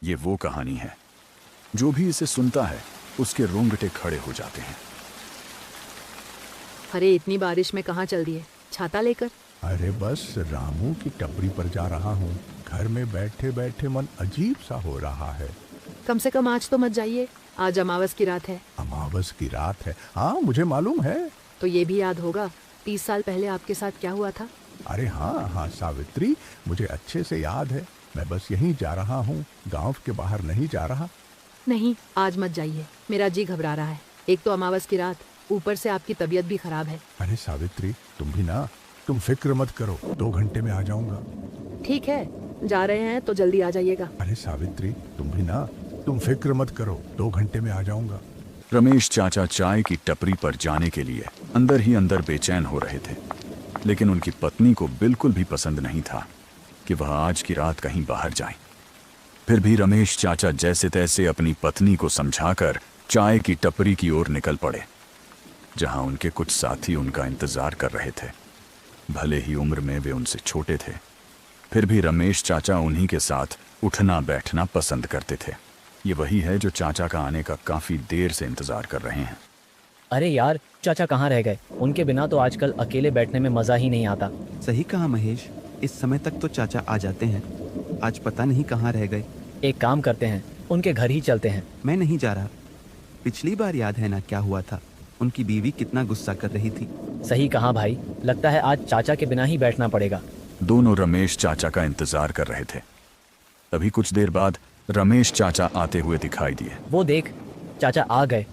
ये वो कहानी है जो भी इसे सुनता है उसके रोंगटे खड़े हो जाते हैं। अरे इतनी बारिश में कहाँ चल दिए? छाता लेकर। अरे बस रामू की टपरी पर जा रहा हूँ। घर में बैठे बैठे मन अजीब सा हो रहा है। कम से कम आज तो मत जाइए, आज अमावस की रात है। अमावस की रात है? हाँ मुझे मालूम है। तो ये भी याद होगा 30 साल पहले आपके साथ क्या हुआ था। अरे हाँ हाँ सावित्री, मुझे अच्छे से याद है। मैं बस यहीं जा रहा हूँ, गांव के बाहर नहीं जा रहा। नहीं, आज मत जाइए, मेरा जी घबरा रहा है। एक तो अमावस की रात, ऊपर से आपकी तबीयत भी खराब है। अरे सावित्री तुम भी ना, तुम फिक्र मत करो, 2 घंटे में आ जाऊंगा। ठीक है, जा रहे हैं तो जल्दी आ जाइएगा। अरे सावित्री तुम भी ना, तुम फिक्र मत करो, 2 घंटे में आ जाऊंगा। रमेश चाचा चाय की टपरी पर जाने के लिए अंदर ही अंदर बेचैन हो रहे थे, लेकिन उनकी पत्नी को बिल्कुल भी पसंद नहीं था कि वह आज की रात कहीं बाहर जाए। फिर भी रमेश चाचा जैसे तैसे अपनी पत्नी को समझाकर चाय की टपरी की ओर निकल पड़े, जहां उनके कुछ साथी उनका इंतजार कर रहे थे। भले ही उम्र में वे उनसे छोटे थे, फिर भी रमेश चाचा उन्हीं के साथ उठना बैठना पसंद करते थे। ये वही है जो चाचा का आने का काफी देर से इंतजार कर रहे हैं। अरे यार, चाचा कहाँ रह गए? उनके बिना तो आजकल अकेले बैठने में मज़ा ही नहीं आता। सही कहा महेश, इस समय तक तो चाचा आ जाते हैं, आज पता नहीं कहाँ रह गए। एक काम करते हैं, उनके घर ही चलते हैं। मैं नहीं जा रहा। पिछली बार याद है ना क्या हुआ था, उनकी बीवी कितना गुस्सा कर रही थी। सही कहा भाई, लगता है आज चाचा के बिना ही बैठना पड़ेगा। दोनों रमेश चाचा का इंतजार कर रहे थे। तभी कुछ देर बाद रमेश चाचा आते हुए दिखाई दिए। वो देख, चाचा आ गए।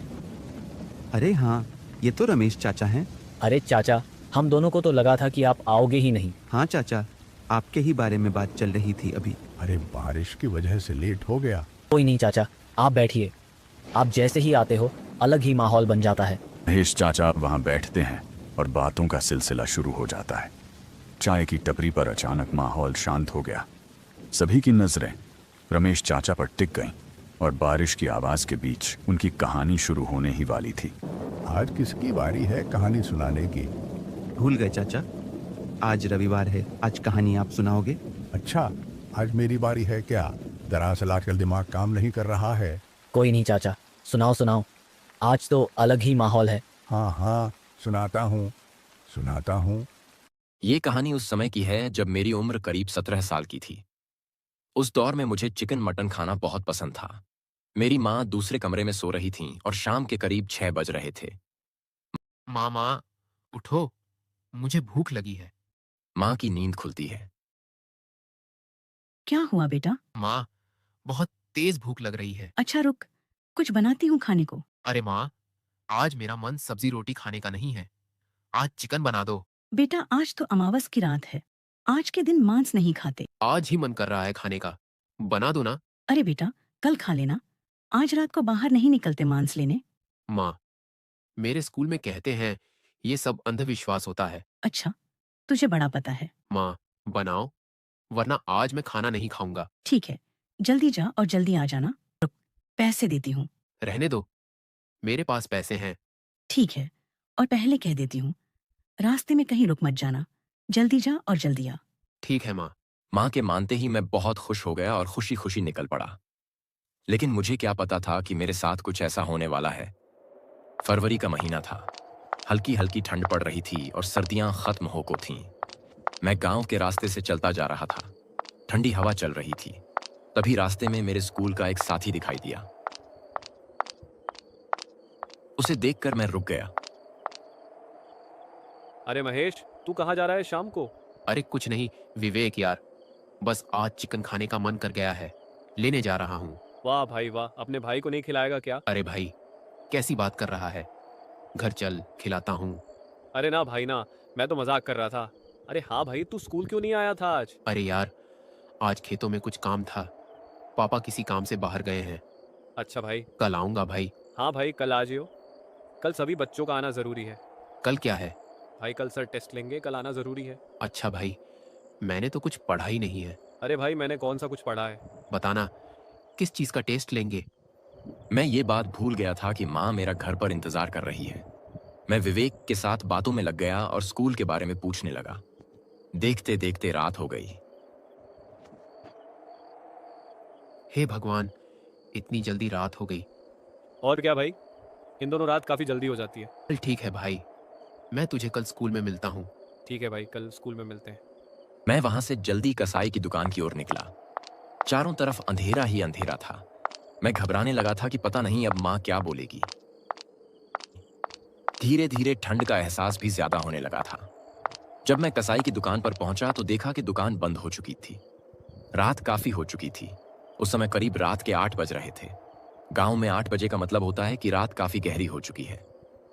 अरे हाँ, ये तो रमेश चाचा हैं। अरे चाचा, हम दोनों को तो लगा था कि आप आओगे ही नहीं। हाँ चाचा, आपके ही बारे में बात चल रही थी अभी। अरे बारिश की वजह से लेट हो गया। कोई नहीं चाचा, आप बैठिए। आप जैसे ही आते हो अलग ही माहौल बन जाता है। महेश चाचा वहां बैठते हैं और बातों का सिलसिला शुरू हो जाता है। चाय की टपरी पर अचानक माहौल शांत हो गया। सभी की नजरें रमेश चाचा पर टिक गईं और बारिश की आवाज के बीच उनकी कहानी शुरू होने ही वाली थी। आज किसकी बारी है कहानी सुनाने की? भूल गए चाचा, आज रविवार है, आज कहानी आप सुनाओगे। अच्छा, आज मेरी बारी है क्या? दरअसल आजकल दिमाग काम नहीं कर रहा है। कोई नहीं चाचा, सुनाओ सुनाओ, आज तो अलग ही माहौल है। हाँ हाँ, सुनाता हूँ। ये कहानी उस समय की है जब मेरी उम्र करीब 17 साल की थी। उस दौर में मुझे चिकन मटन खाना बहुत पसंद था। मेरी माँ दूसरे कमरे में सो रही थीं और शाम के करीब 6 बज रहे थे। माँ, उठो, मुझे भूख लगी है। माँ की नींद खुलती है। क्या हुआ बेटा? माँ, बहुत तेज भूख लग रही है। अच्छा रुक, कुछ बनाती हूँ खाने को। अरे माँ, आज मेरा मन सब्जी रोटी खाने का नहीं है, आज चिकन बना दो। बेटा आज तो अमावस की रात है, आज के दिन मांस नहीं खाते। आज ही मन कर रहा है खाने का, बना दो ना। अरे बेटा कल खा लेना, आज रात को बाहर नहीं निकलते मांस लेने। माँ, मेरे स्कूल में कहते हैं ये सब अंधविश्वास होता है। अच्छा, तुझे बड़ा पता है। माँ, बनाओ, वरना आज मैं खाना नहीं खाऊंगा। ठीक है, जल्दी जा और जल्दी आ जाना। रुक, पैसे देती हूँ। रहने दो, मेरे पास पैसे हैं। ठीक है, और पहले कह देती हूँ, रास्ते में कहीं रुक मत जाना, जल्दी जा और जल्दी आ। ठीक है माँ। माँ के मानते ही मैं बहुत खुश हो गया और खुशी खुशी निकल पड़ा। लेकिन मुझे क्या पता था कि मेरे साथ कुछ ऐसा होने वाला है। फरवरी का महीना था, हल्की हल्की ठंड पड़ रही थी और सर्दियां खत्म हो को थीं। मैं गांव के रास्ते से चलता जा रहा था, ठंडी हवा चल रही थी। तभी रास्ते में मेरे स्कूल का एक साथी दिखाई दिया। उसे देखकर मैं रुक गया। अरे महेश, तू कहाँ जा रहा है शाम को? अरे कुछ नहीं विवेक यार, बस आज चिकन खाने का मन कर गया है, लेने जा रहा हूँ। वाह भाई वाह, अपने भाई को नहीं खिलाएगा क्या? अरे भाई, कैसी बात कर रहा है, घर चल खिलाता हूँ। अरे ना भाई ना, मैं तो मजाक कर रहा था। अरे हाँ भाई, तू स्कूल क्यों नहीं आया था आज? अरे यार, आज खेतों में कुछ काम था, पापा किसी काम से बाहर गए हैं। अच्छा भाई। कल आऊंगा भाई। हाँ भाई, कल आ जियो। कल सभी बच्चों का आना जरूरी है। कल क्या है? भाई कल सर टेस्ट लेंगे, कल आना जरूरी है। अच्छा भाई, मैंने तो कुछ पढ़ा ही नहीं है। अरे भाई, मैंने कौन सा कुछ पढ़ा है? बताना, किस चीज का टेस्ट लेंगे? मैं ये बात भूल गया था कि माँ मेरा घर पर इंतजार कर रही है। मैं विवेक के साथ बातों में लग गया और स्कूल के बारे में पूछने लगा। देखते देखते रात हो गई। हे भगवान, इतनी जल्दी रात हो गई। और क्या भाई, इन दोनों रात काफ़ी जल्दी हो जाती है। चल ठीक है भाई, मैं तुझे कल स्कूल में मिलता हूँ। ठीक है भाई, कल स्कूल में मिलते हैं। मैं वहां से जल्दी कसाई की दुकान की ओर निकला। चारों तरफ अंधेरा ही अंधेरा था। मैं घबराने लगा था कि पता नहीं अब माँ क्या बोलेगी। धीरे धीरे ठंड का एहसास भी ज्यादा होने लगा था। जब मैं कसाई की दुकान पर पहुंचा तो देखा कि दुकान बंद हो चुकी थी। रात काफी हो चुकी थी। उस समय करीब रात के 8 बज रहे थे। गांव में 8 बजे का मतलब होता है कि रात काफी गहरी हो चुकी है।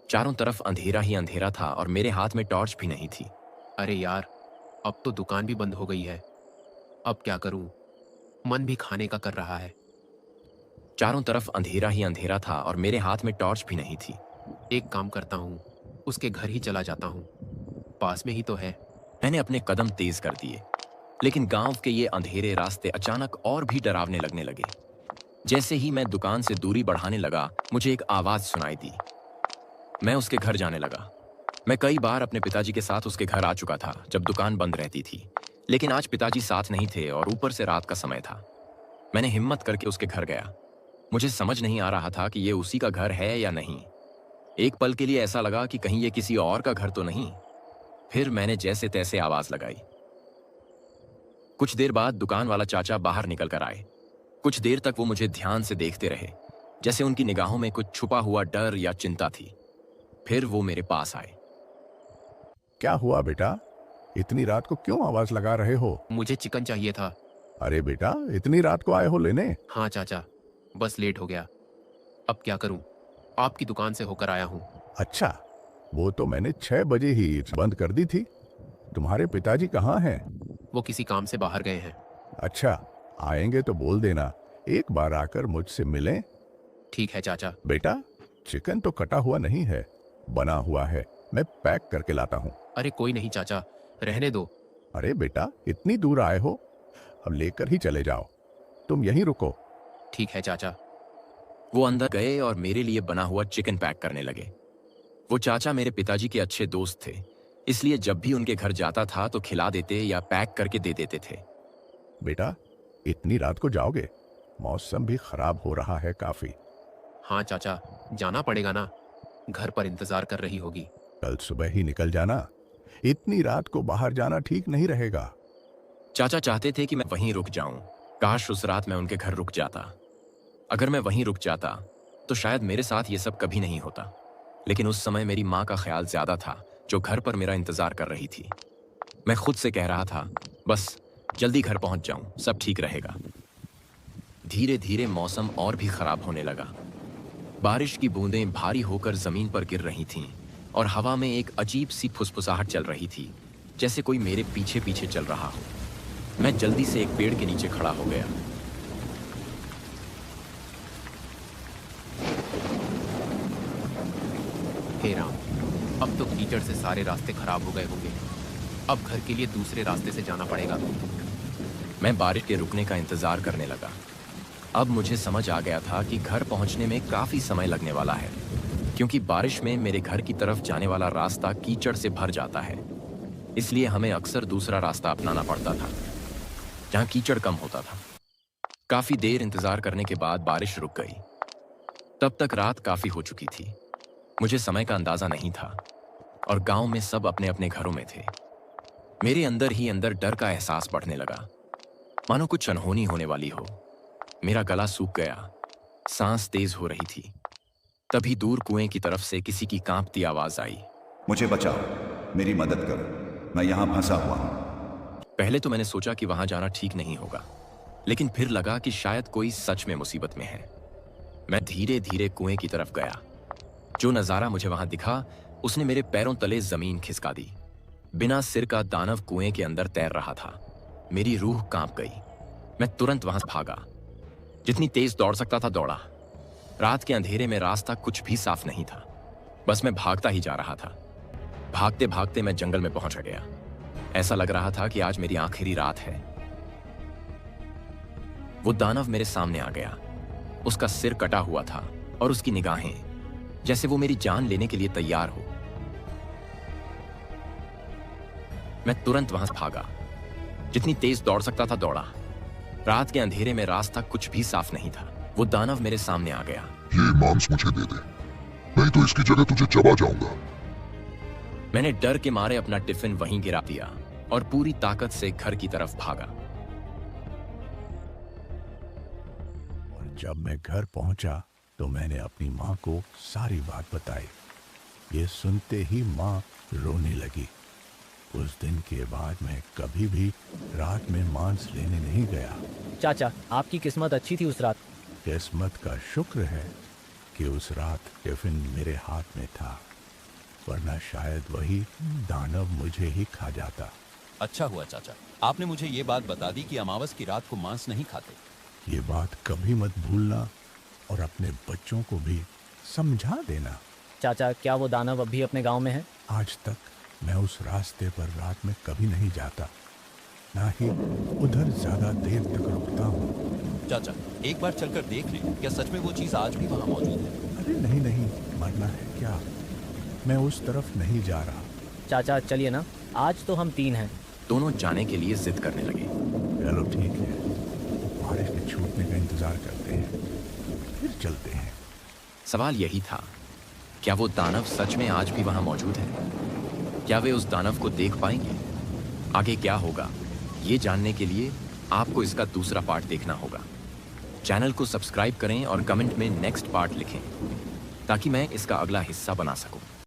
चारों तरफ अंधेरा ही अंधेरा था और मेरे हाथ में टॉर्च भी नहीं थी। अरे यार, अब तो दुकान भी बंद हो गई है। अब क्या करूं? मन भी खाने का कर रहा है। चारों तरफ अंधेरा ही अंधेरा था और मेरे हाथ में टॉर्च भी नहीं थी। एक काम करता हूँ, उसके घर ही चला जाता हूँ, पास में ही तो है। मैंने अपने कदम तेज कर दिए, लेकिन गांव के ये अंधेरे रास्ते अचानक और भी डरावने लगने लगे। जैसे ही मैं दुकान से दूरी बढ़ाने लगा, मुझे एक आवाज सुनाई दी। मैं उसके घर जाने लगा। मैं कई बार अपने पिताजी के साथ उसके घर आ चुका था जब दुकान बंद रहती थी, लेकिन आज पिताजी साथ नहीं थे और ऊपर से रात का समय था। मैंने हिम्मत करके उसके घर गया। मुझे समझ नहीं आ रहा था कि ये उसी का घर है या नहीं। एक पल के लिए ऐसा लगा कि कहीं ये किसी और का घर तो नहीं। फिर मैंने जैसे तैसे आवाज लगाई। कुछ देर बाद दुकान वाला चाचा बाहर निकल कर आए। कुछ देर तक वो मुझे ध्यान से देखते रहे, जैसे उनकी निगाहों में कुछ छुपा हुआ डर या चिंता थी। फिर वो मेरे पास आए। क्या हुआ बेटा, इतनी रात को क्यों आवाज लगा रहे हो? मुझे चिकन चाहिए था। अरे बेटा, इतनी रात को आए हो लेने? हाँ चाचा, बस लेट हो गया। अब क्या करूं? आपकी दुकान से होकर आया हूँ। अच्छा, वो तो मैंने 6 बजे ही बंद कर दी थी। तुम्हारे पिताजी कहाँ हैं? वो किसी काम से बाहर गए हैं। अच्छा, आएंगे तो बोल देना, एक बार आकर मुझसे मिलें। ठीक है चाचा। बेटा, चिकन तो कटा हुआ नहीं है, बना हुआ है, मैं पैक करके लाता हूँ। अरे कोई नहीं चाचा, रहने दो। अरे बेटा, इतनी दूर आए हो, अब लेकर ही चले जाओ, तुम यहीं रुको। ठीक है चाचा। वो अंदर गए और मेरे लिए बना हुआ चिकन पैक करने लगे। वो चाचा मेरे पिताजी के अच्छे दोस्त थे, इसलिए जब भी उनके घर जाता था तो खिला देते या पैक करके दे देते थे। बेटा, इतनी रात को जाओगे? मौसम भी खराब हो रहा है काफी। हाँ चाचा, जाना पड़ेगा ना, घर पर इंतजार कर रही होगी। कल सुबह ही निकल जाना, इतनी रात को बाहर जाना ठीक नहीं रहेगा। चाचा चाहते थे कि मैं वहीं रुक जाऊं। काश उस रात मैं उनके घर रुक जाता। अगर मैं वहीं रुक जाता तो शायद मेरे साथ ये सब कभी नहीं होता। लेकिन उस समय मेरी माँ का ख्याल ज्यादा था, जो घर पर मेरा इंतजार कर रही थी। मैं खुद से कह रहा था, बस जल्दी घर पहुंच जाऊं, सब ठीक रहेगा। धीरे धीरे मौसम और भी खराब होने लगा। बारिश की बूंदें भारी होकर जमीन पर गिर रही थीं और हवा में एक अजीब सी फुसफुसाहट चल रही थी, जैसे कोई मेरे पीछे पीछे चल रहा हो। मैं जल्दी से एक पेड़ के नीचे खड़ा हो गया। हे राम, अब तो कीचड़ से सारे रास्ते खराब हो गए होंगे। अब घर के लिए दूसरे रास्ते से जाना पड़ेगा। मैं बारिश के रुकने का इंतजार करने लगा। अब मुझे समझ आ गया था कि घर पहुंचने में काफी समय लगने वाला है, क्योंकि बारिश में मेरे घर की तरफ जाने वाला रास्ता कीचड़ से भर जाता है। इसलिए हमें अक्सर दूसरा रास्ता अपनाना पड़ता था, जहां कीचड़ कम होता था। काफी देर इंतजार करने के बाद बारिश रुक गई। तब तक रात काफी हो चुकी थी। मुझे समय का अंदाजा नहीं था और गांव में सब अपने अपने घरों में थे। मेरे अंदर ही अंदर डर का एहसास बढ़ने लगा, मानो कुछ अनहोनी होने वाली हो। मेरा गला सूख गया, सांस तेज हो रही थी। तभी दूर कुएं की तरफ से किसी की कांपती आवाज आई। मुझे बचाओ, मेरी मदद करो, मैं यहां फंसा हुआ हूं। पहले तो मैंने सोचा कि वहां जाना ठीक नहीं होगा, लेकिन फिर लगा कि शायद कोई सच में मुसीबत में है। मैं धीरे धीरे कुएं की तरफ गया। जो नजारा मुझे वहां दिखा, उसने मेरे पैरों तले जमीन खिसका दी। बिना सिर का दानव कुएं के अंदर तैर रहा था। मेरी रूह कांप गई। मैं तुरंत वहां से भागा। जितनी तेज दौड़ सकता था दौड़ा। रात के अंधेरे में रास्ता कुछ भी साफ नहीं था, बस मैं भागता ही जा रहा था। भागते भागते मैं जंगल में पहुंच गया। ऐसा लग रहा था कि आज मेरी आखिरी रात है। वो दानव मेरे सामने आ गया। उसका सिर कटा हुआ था और उसकी निगाहें जैसे वो मेरी जान लेने के लिए तैयार हो। मैं तुरंत वहां से भागा। जितनी तेज दौड़ सकता था दौड़ा। रात के अंधेरे में रास्ता कुछ भी साफ नहीं था। वो दानव मेरे सामने आ गया। ये मांस मुझे दे दे, नहीं तो इसकी जगह तुझे चबा जाऊंगा। मैंने डर के मारे अपना टिफिन वहीं गिरा दिया और पूरी ताकत से घर की तरफ भागा। और जब मैं घर पहुंचा तो मैंने अपनी माँ को सारी बात बताई। ये सुनते ही माँ रोने लगी। उस दिन के बाद मैं कभी भी रात में मांस लेने नहीं गया। चाचा, आपकी किस्मत अच्छी थी उस रात। किस्मत का शुक्र है कि उस रात टिफिन मेरे हाथ में था, वरना शायद वही दानव मुझे ही खा जाता। अच्छा हुआ चाचा, आपने मुझे ये बात बता दी कि अमावस की रात को मांस नहीं खाते। ये बात कभी मत भूलना और अपने बच्चों को भी समझा देना। चाचा, क्या वो दानव अभी अपने गांव में है? आज तक मैं उस रास्ते पर रात में कभी नहीं जाता, ना ही उधर ज्यादा देर तक रुकता हूँ। चाचा, एक बार चलकर देख लें, क्या सच में वो चीज आज भी वहाँ मौजूद है? अरे नहीं नहीं, मरना है क्या? मैं उस तरफ नहीं जा रहा। चाचा चलिए ना, आज तो हम 3 हैं। दोनों जाने के लिए जिद करने लगे। चलो ठीक है, बारिश के छूटने का इंतजार करते हैं, फिर चलते हैं। सवाल यही था, क्या वो दानव सच में आज भी वहां मौजूद है? क्या वे उस दानव को देख पाएंगे? आगे क्या होगा, ये जानने के लिए आपको इसका दूसरा पार्ट देखना होगा। चैनल को सब्सक्राइब करें और कमेंट में नेक्स्ट पार्ट लिखें ताकि मैं इसका अगला हिस्सा बना सकूं।